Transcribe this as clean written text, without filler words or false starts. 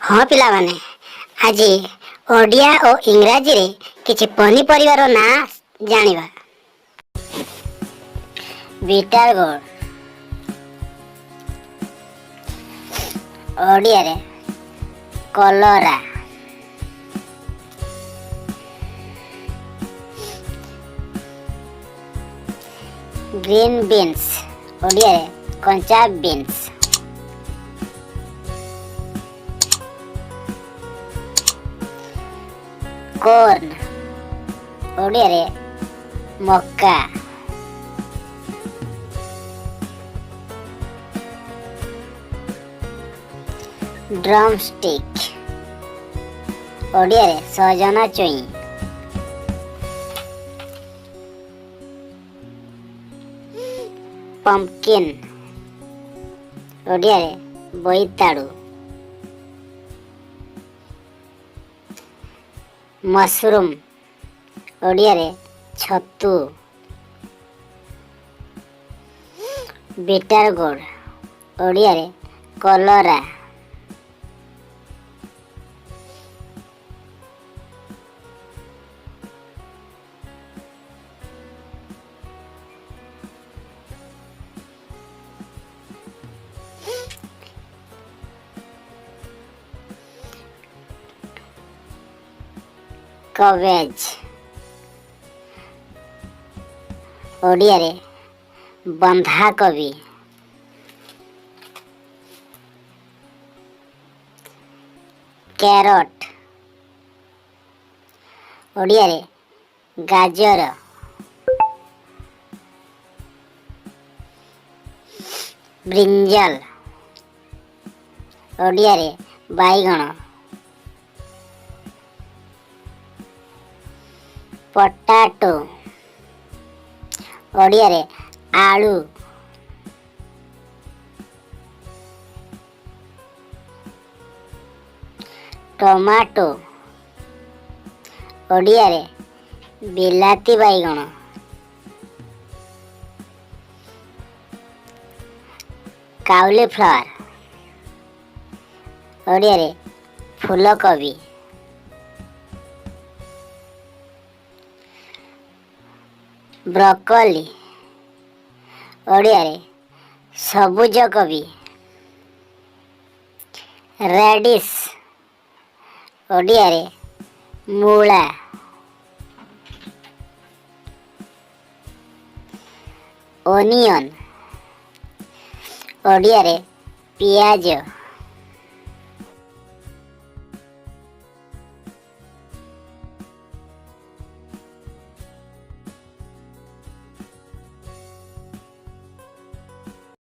हाँ पिलामाने आज ओडिया और इंग्राजी रे किछि पनीपरिवार ना जानिबा। बिटर गोड ओडिया रे कलरा, ग्रीन बीन्स ओडिया रे कंचा बीन्स, कॉर्न ओडिया रे मक्का, ड्रम स्टिक ओडिया रे सजना चुई, पंपकिन ओडिया रे बोईताड़ू, मशरूम ओडिया रे छतु, बिटर गोड ओडिया रे कलरा, कवेज ओडिया रे बंधा कोबी, कैरट ओडिया रे गाजर, ब्रिंजल ओडिया रे बाइगण, पोटाटो ओडिया रे आलू, टमाटो ओडिया रे बिलाती बाइगण, काउलीफ्लावर ओडिया रे फूलकोबी, ब्रोकोली ओडिया रे सबुज कोबी, रेडिश ओडिया रे मूला, ओनियन ओडिया रे पियाज,